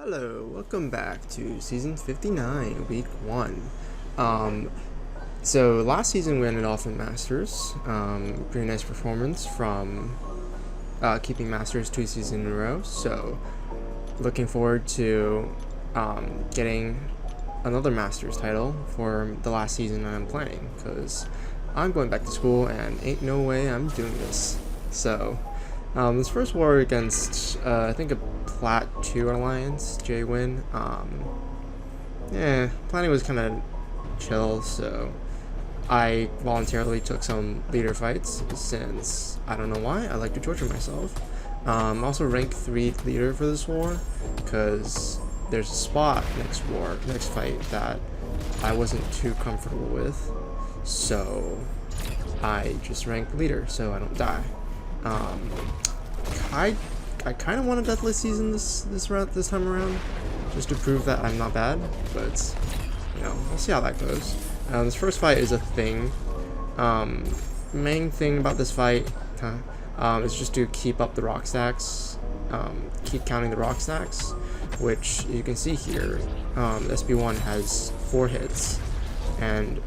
Hello, welcome back to Season 59, Week 1. So last season we ended off in Masters. Pretty nice performance from keeping Masters 2 seasons in a row. So looking forward to getting another Masters title for the last season that I'm playing, because I'm going back to school and ain't no way I'm doing this. So this first war against I think a Plat 2 alliance, J-Win. Planning was kind of chill, so I voluntarily took some leader fights since I don't know why, I like to torture myself. Also rank 3 leader for this war because there's a spot next fight that I wasn't too comfortable with, so I just ranked leader so I don't die. I kind of want a deathless season this time around, just to prove that I'm not bad, but you know, we'll see how that goes. This first fight is a thing. Main thing about this fight is just to keep up the rock stacks, keep counting the rock stacks, which you can see here. SB1 has 4 hits, and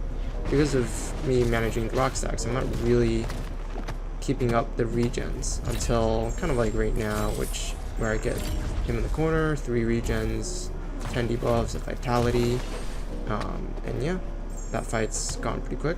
because of me managing the rock stacks, I'm not really keeping up the regens until kind of like right now, where I get him in the corner, 3 regens, 10 debuffs, a vitality, and yeah, that fight's gone pretty quick.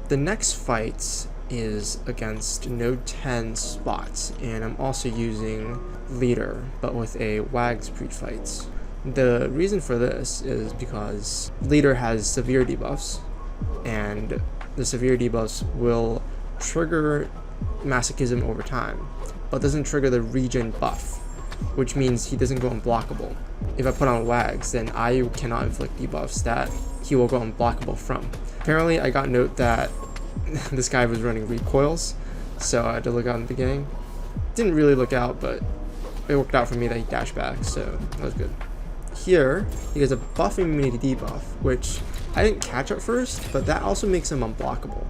The next fight is against node 10 spots, and I'm also using leader, but with a Wags pre-fight. The reason for this is because leader has severe debuffs, and the severe debuffs will trigger masochism over time, but doesn't trigger the regen buff, which means he doesn't go unblockable. If I put on Wags, then I cannot inflict debuffs that he will go unblockable from. Apparently I got note that this guy was running recoils, so I had to look out in the beginning. Didn't really look out, but it worked out for me that he dashed back, so that was good. Here, he has a buff immunity debuff, which I didn't catch at first, but that also makes him unblockable.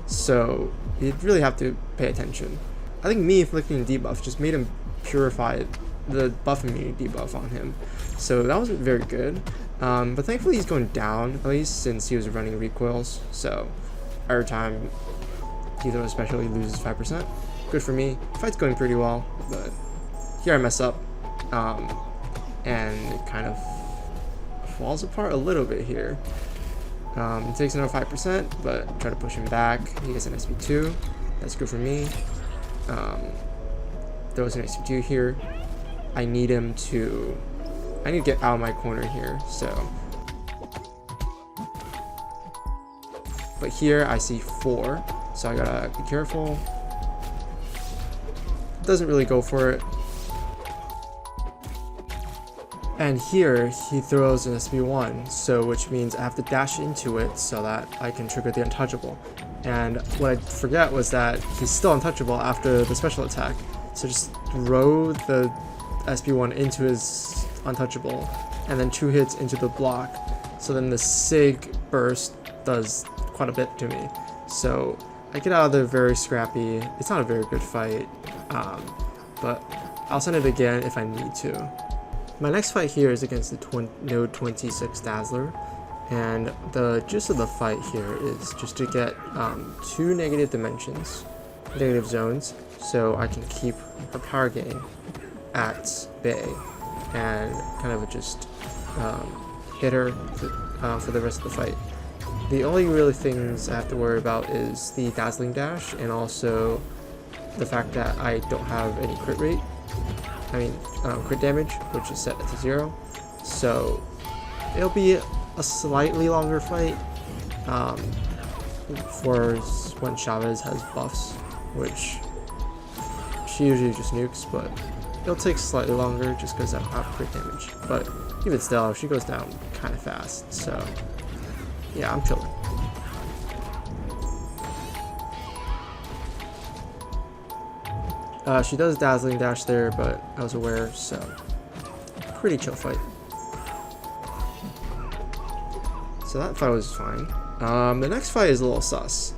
So you'd really have to pay attention. I think me inflicting a debuff just made him purify the buff immunity debuff on him. So that wasn't very good. But thankfully he's going down, at least since he was running recoils. So every time he throws a special, he loses 5%. Good for me. The fight's going pretty well, but here I mess up. And it kind of falls apart a little bit here. It takes another 5%, but try to push him back. He gets an SP2. That's good for me. Throws an SP2 here. I need to get out of my corner here, so. But here I see 4, so I gotta be careful. Doesn't really go for it. And here he throws an SB1, so which means I have to dash into it so that I can trigger the untouchable. And what I forget was that he's still untouchable after the special attack. So just throw the SB1 into his untouchable, and then 2 hits into the block. So then the Sig burst does quite a bit to me. So I get out of there very scrappy. It's not a very good fight, but I'll send it again if I need to. My next fight here is against the node 26 Dazzler, and the gist of the fight here is just to get 2 negative dimensions, negative zones, so I can keep her power gain at bay and kind of just hit her for the rest of the fight. The only really things I have to worry about is the dazzling dash, and also the fact that I don't have any crit rate. Crit damage, which is set to 0, so it'll be a slightly longer fight for when Chavez has buffs, which she usually just nukes, but it'll take slightly longer just because I don't have crit damage. But even still, she goes down kind of fast, so yeah, I'm chilling. She does dazzling dash there, but I was aware, so pretty chill fight. So that fight was fine. The next fight is a little sus.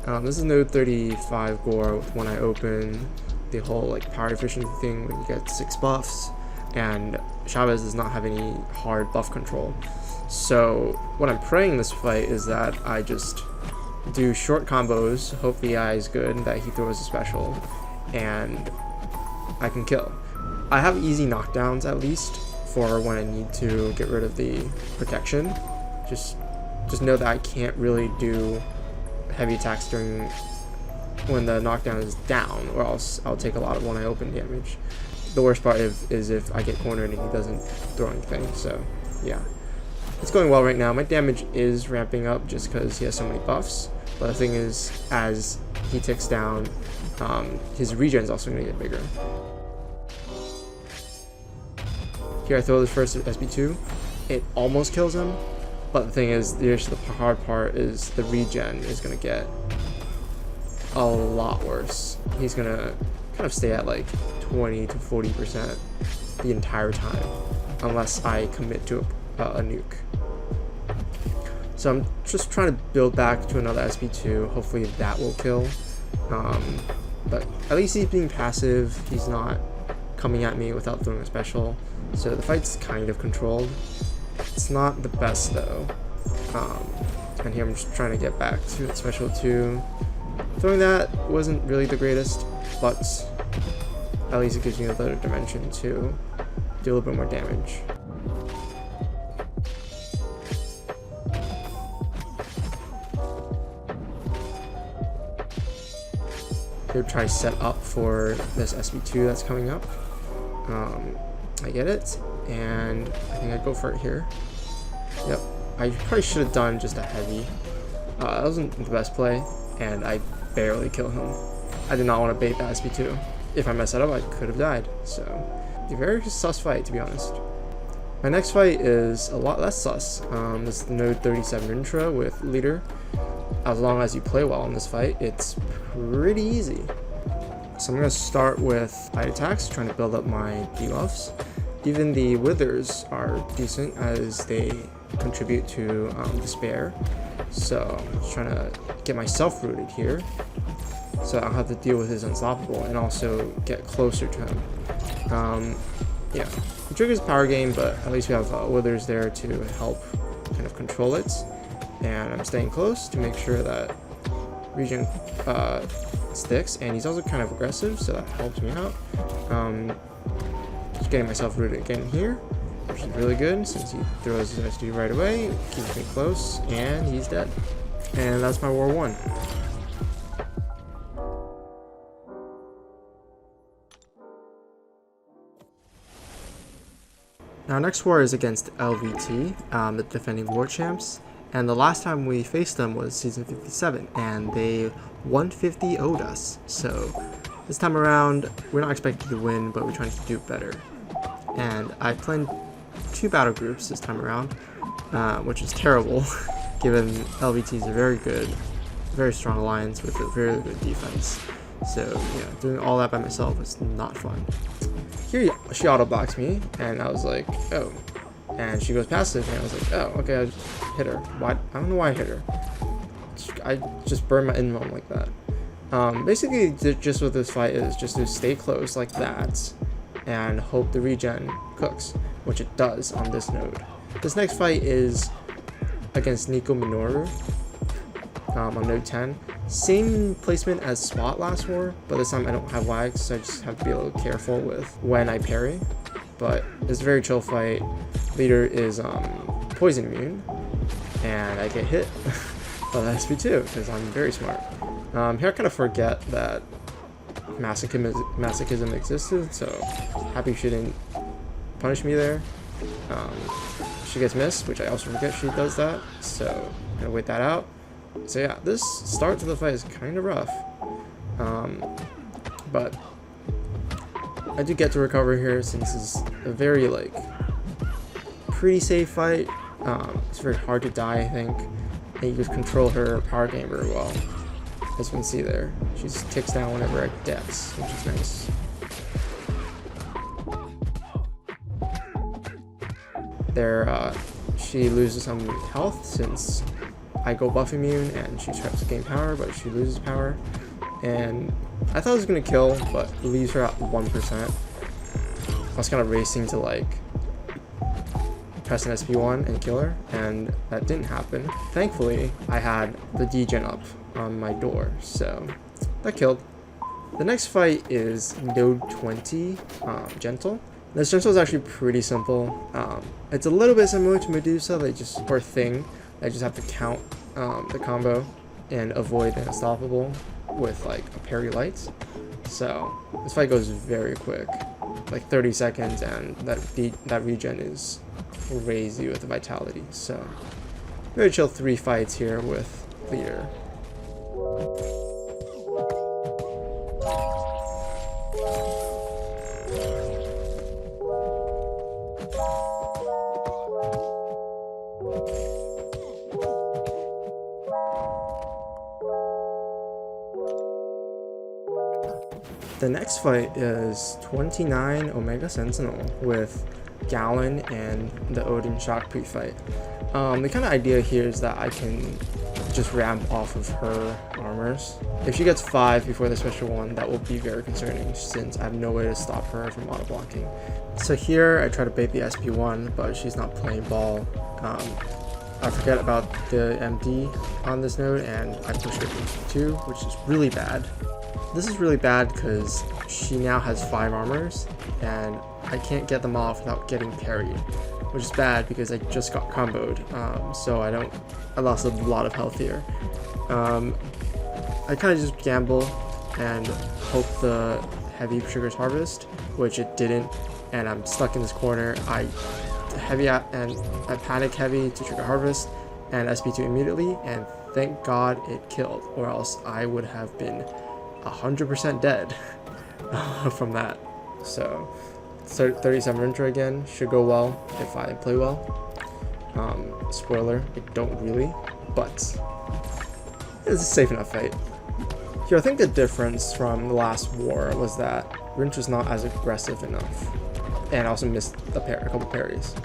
This is node 35 Gorr with one eye open, the whole like power efficiency thing when you get 6 buffs, and Chavez does not have any hard buff control. So what I'm praying this fight is that I just do short combos, hope the AI is good, that he throws a special, and I can kill. I have easy knockdowns at least for when I need to get rid of the protection. Just know that I can't really do heavy attacks during when the knockdown is down, or else I'll take a lot of when I open damage. The worst part is if I get cornered and he doesn't throw anything. So yeah, it's going well right now. My damage is ramping up just because he has so many buffs, but the thing is, as he ticks down, his regen is also going to get bigger. Here I throw this first SB2, it almost kills him, but the thing is, the hard part is the regen is going to get a lot worse. He's going to kind of stay at like 20 to 40% the entire time, unless I commit to a nuke. So I'm just trying to build back to another SB2, hopefully that will kill. But at least he's being passive, he's not coming at me without throwing a special. So the fight's kind of controlled. It's not the best though. And here I'm just trying to get back to the special 2. Throwing that wasn't really the greatest, but at least it gives me another dimension to do a little bit more damage. Here try set up for this SB2 that's coming up. I get it, and I think I'd go for it here. Yep, I probably should have done just a heavy. That wasn't the best play, and I barely kill him. I did not want to bait that SB2. If I mess that up, I could have died. So, a very sus fight, to be honest. My next fight is a lot less sus. This is the Node 37 Rintrah with Leader. As long as you play well in this fight, it's pretty easy. So I'm going to start with light attacks, trying to build up my debuffs. Even the withers are decent as they contribute to despair. So I'm just trying to get myself rooted here, so I'll have to deal with his unstoppable and also get closer to him. Yeah, he triggers power game, but at least we have withers there to help kind of control it. And I'm staying close to make sure that regen sticks, and he's also kind of aggressive, so that helps me out. Just getting myself rooted again here, which is really good since he throws his SD right away, keeps me close, and he's dead. And that's my War 1. Now, next war is against LVT, the defending war champs, and the last time we faced them was season 57, and they 150 owed us. So this time around, we're not expected to win, but we're trying to do better. And I planned 2 battle groups this time around, which is terrible, given LVT is a very good, very strong alliance with a very good defense. So yeah, doing all that by myself was not fun. Here she auto-blocks me, and I was like, oh. And she goes passive, and I was like, oh, okay, I just hit her. Why? I don't know why I hit her. I just burned my in-mom like that. Basically, just what this fight is, just to stay close like that, and hope the regen cooks, which it does on this node. This next fight is against Nico Minoru on node 10. Same placement as Spot last war, but this time I don't have wags, so I just have to be a little careful with when I parry. But it's a very chill fight. Leader is poison immune, and I get hit by the SP2 because I'm very smart. Here I kind of forget that masochism existed, so happy she didn't punish me there. She gets missed, which I also forget she does that, so I'm gonna wait that out. So yeah, this start to the fight is kind of rough, but I do get to recover here since it's a very pretty safe fight. It's very hard to die, I think, and you just control her power game very well. As you can see there, she just ticks down whenever I deaths, which is nice. There, she loses some health since I go buff immune, and she tries to gain power, but she loses power. And I thought it was gonna kill, but it leaves her at 1%. I was kind of racing to like press an SP1 and kill her, and that didn't happen. Thankfully, I had the degen up on my door, so that killed. The next fight is Node 20, Gentle. This Gentle is actually pretty simple. It's a little bit similar to Medusa, they just, or Thing. I just have to count the combo and avoid the Unstoppable with like a parry lights. So this fight goes very quick, like 30 seconds, and that regen is crazy with the vitality. So very chill 3 fights here with Leader. The next fight is 29 Omega Sentinel with Galan and the Odin Shock pre-fight. The kind of idea here is that I can just ramp off of her armors. If she gets 5 before the special one, that will be very concerning since I have no way to stop her from auto blocking. So here I try to bait the SP1, but she's not playing ball. I forget about the MD on this node and I push her into 2, which is really bad. This is really bad because she now has 5 armors and I can't get them off without getting parried, which is bad because I just got comboed, so I lost a lot of health here. I kind of just gamble and hope the heavy triggers harvest, which it didn't, and I'm stuck in this corner. I panic heavy to trigger harvest and SP2 immediately, and thank God it killed, or else I would have been 100% dead from that. So 37 Rintrah again should go well if I play well. Spoiler, I don't really, but it's a safe enough fight. Here, I think the difference from the last war was that Rintrah's not as aggressive enough, and also missed a couple parries.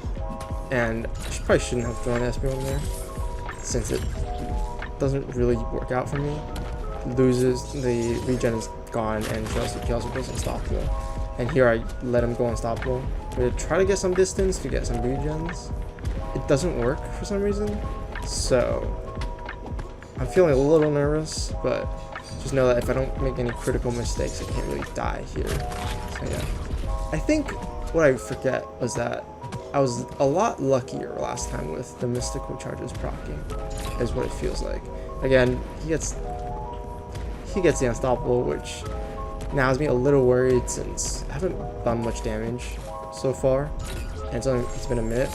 And she probably shouldn't have thrown SP1 there, since it doesn't really work out for me. Loses, the regen is gone, and he also goes unstoppable. And here I let him go unstoppable. I try to get some distance to get some regens. It doesn't work for some reason, so I'm feeling a little nervous, but just know that if I don't make any critical mistakes, I can't really die here. So yeah. I think what I forget was that I was a lot luckier last time with the mystical charges proccing, is what it feels like. Again, he gets the unstoppable, which now has me a little worried since I haven't done much damage so far, and it's been a minute.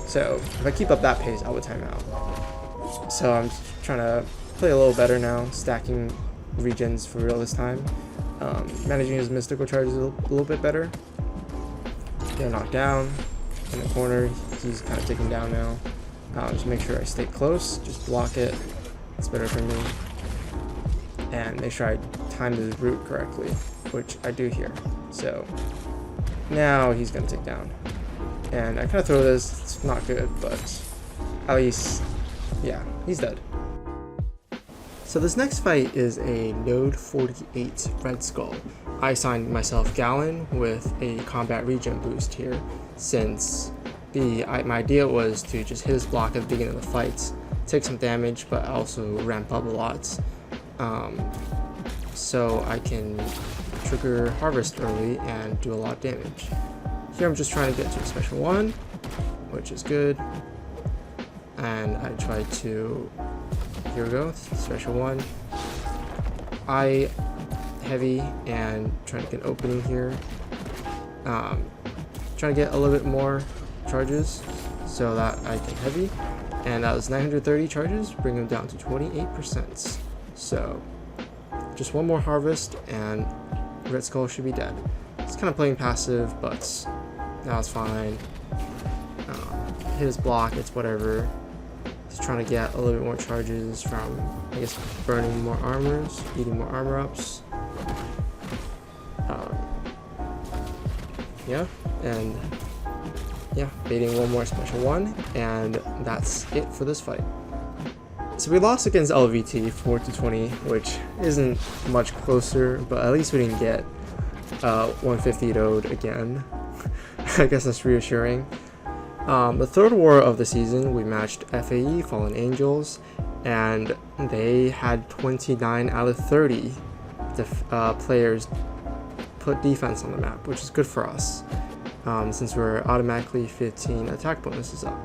So if I keep up that pace, I would time out. So I'm trying to play a little better now, stacking regens for real this time. Managing his mystical charges a little bit better. Get knocked down in the corner. He's kind of taken down now. Just make sure I stay close, just block it. It's better for me. And make sure I time the route correctly, which I do here. So now he's gonna take down. And I kind of throw this, it's not good, but at least, yeah, he's dead. So this next fight is a Node 48 Red Skull. I assigned myself Galan with a combat regen boost here, since my idea was to just hit his block at the beginning of the fights, take some damage, but also ramp up a lot. So I can trigger harvest early and do a lot of damage. Here I'm just trying to get to a special 1, which is good. And I try to, here we go, special 1. I heavy and trying to get an opening here. Trying to get a little bit more charges so that I can heavy. And that was 930 charges, bring them down to 28%. So just one more harvest and Red Skull should be dead. It's kind of playing passive, but that was fine. Hit his block, it's whatever. Just trying to get a little bit more charges from, I guess, burning more armors, eating more armor ups. Yeah, and yeah, baiting one more special 1, and that's it for this fight. So we lost against LVT 4-20, which isn't much closer, but at least we didn't get 150 owed again. I guess that's reassuring. The third war of the season, we matched FAE, Fallen Angels, and they had 29 out of 30 players put defense on the map, which is good for us, since we're automatically 15 attack bonuses up.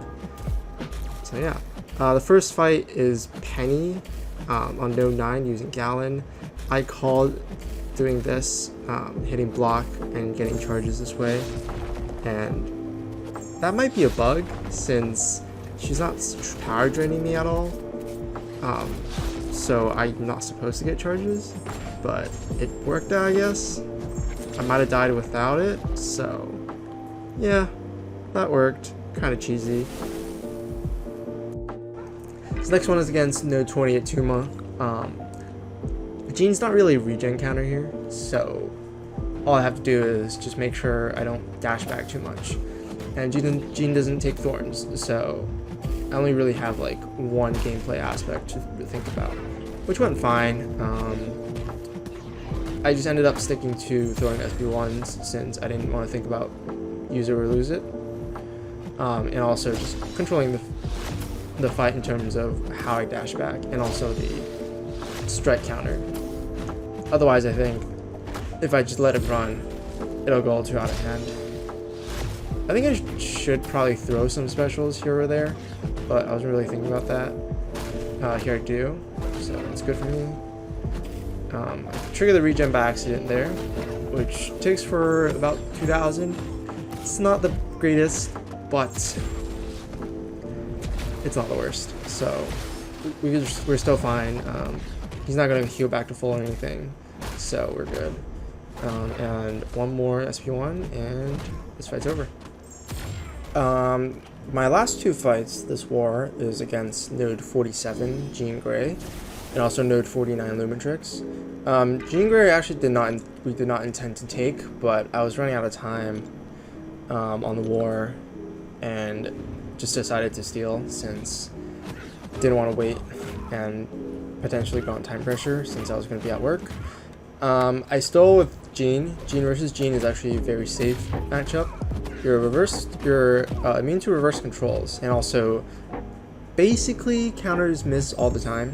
So yeah. The first fight is Peni on node 9 using Galan. I called doing this, hitting block and getting charges this way, and that might be a bug since she's not power draining me at all, so I'm not supposed to get charges, but it worked out, I guess. I might have died without it, so yeah, that worked. Kind of cheesy. This next one is against node 20 Attuma. Jean's not really a regen counter here, so all I have to do is just make sure I don't dash back too much. And Jean doesn't take thorns, so I only really have like one gameplay aspect to think about, which went fine. I just ended up sticking to throwing SP1s since I didn't want to think about use it or lose it, and also just controlling the fight in terms of how I dash back and also the strike counter. Otherwise, I think if I just let it run, it'll go all too out of hand. I think I should probably throw some specials here or there, but I wasn't really thinking about that. Here I do, so it's good for me. I trigger the regen by accident there, which takes for about 2,000. It's not the greatest, but it's not the worst, so we're still fine. He's not going to heal back to full or anything, so we're good. And one more SP1 and this fight's over. My last two fights this war is against node 47 Jean Grey and also node 49 Lumatrix. Jean Grey actually we did not intend to take, but I was running out of time on the war and just decided to steal since didn't want to wait and potentially go on time pressure since I was going to be at work. I stole with Jean. Jean versus Jean is actually a very safe matchup. You're immune to reverse controls, and also basically counters miss all the time,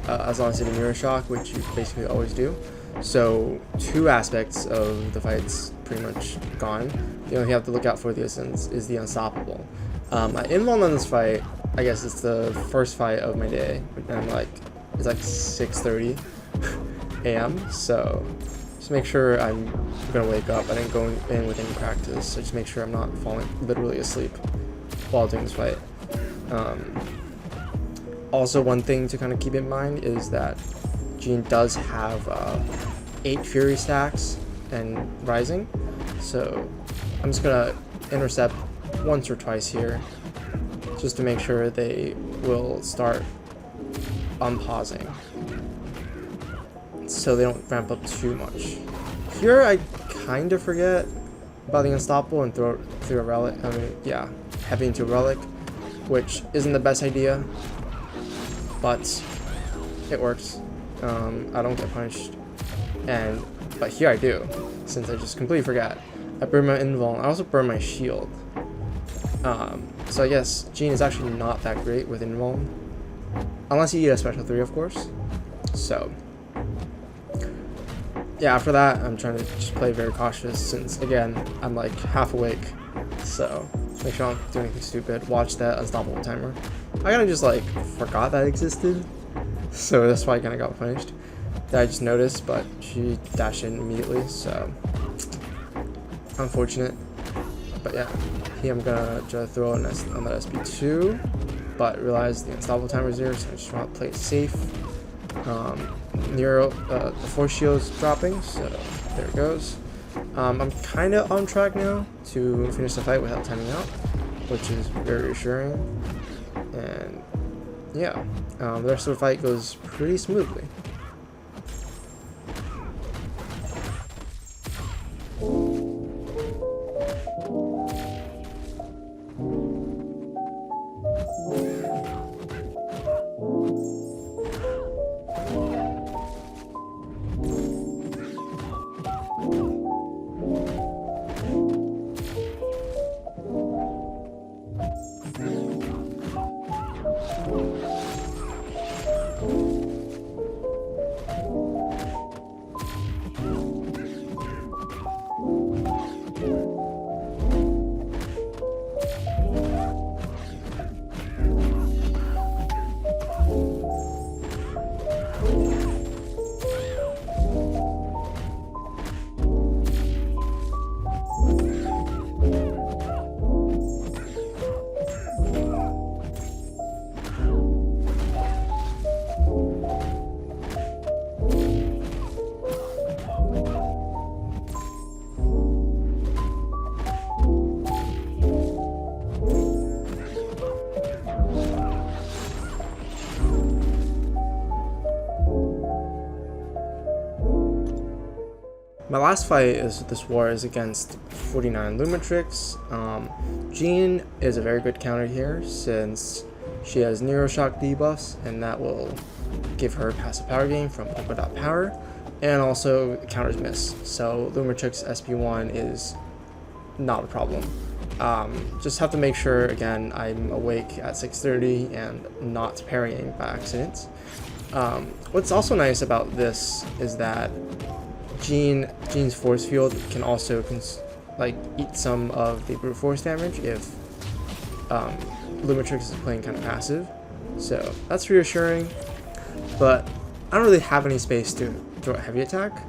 as long as you hit a mirror shock, which you basically always do. So two aspects of the fight's pretty much gone. The only thing you have to look out for the essence is the unstoppable. I invuln on this fight. I guess it's the first fight of my day, and it's like 6:30 a.m. So just make sure I'm gonna wake up. I didn't go in with any practice, so just make sure I'm not falling literally asleep while doing this fight. Also, one thing to kind of keep in mind is that Jean does have 8 Fury stacks and Rising, so I'm just gonna intercept once or twice here just to make sure they will start unpausing so they don't ramp up too much. Here I kind of forget about the unstoppable and throw a relic. Heavy into a relic, which isn't the best idea, but it works. I don't get punished, but here I do, since I just completely forgot. I burn my invuln. I also burn my shield. So I guess Jean is actually not that great with invuln, unless you eat a special 3, of course. So yeah, after that, I'm trying to just play very cautious since, again, I'm like half awake. So make sure I don't do anything stupid. Watch that unstoppable timer. I kind of just like forgot that existed, so that's why I kind of got punished. That I just noticed, but she dashed in immediately, so unfortunate. But yeah, here I'm gonna try to throw on that SP2, but realize the unstoppable timer is there, so I just want to play it safe. The force shield's dropping, so there it goes. I'm kind of on track now to finish the fight without timing out, which is very reassuring. And yeah, the rest of the fight goes pretty smoothly. My last fight is this war is against 49 Lumatrix. Jean is a very good counter here since she has Neuroshock debuffs, and that will give her passive power gain from polka dot power, and also counters miss. So Lumatrix SP1 is not a problem. Just have to make sure again I'm awake at 6:30 and not parrying by accident. What's also nice about this is that Jean's force field can also eat some of the brute force damage if Lumatrix is playing kind of passive, so that's reassuring. But I don't really have any space to throw a heavy attack.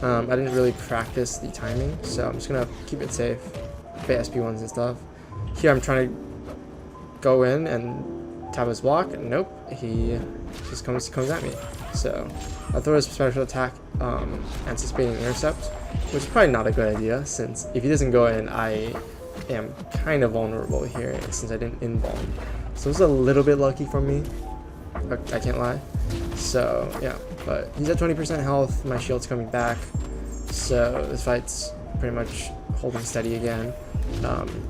I didn't really practice the timing, so I'm just gonna keep it safe, play SP1s and stuff. Here I'm trying to go in and tap his block, and nope, he just comes at me. So I'll throw his special attack, anticipating intercept, which is probably not a good idea since if he doesn't go in, I am kind of vulnerable here since I didn't invuln. So it was a little bit lucky for me, I can't lie. So yeah, but he's at 20% health, my shield's coming back, so this fight's pretty much holding steady again.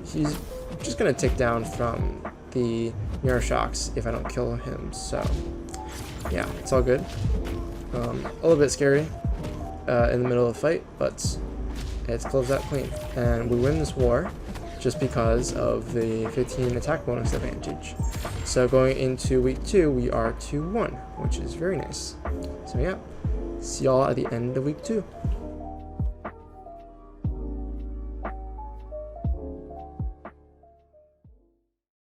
He's just gonna tick down from the mirror shocks if I don't kill him, so yeah, it's all good. A little bit scary in the middle of the fight, but it's closed out clean, and we win this war just because of the 15 attack bonus advantage. So going into week 2, we are 2-1, which is very nice. So yeah, see y'all at the end of week 2.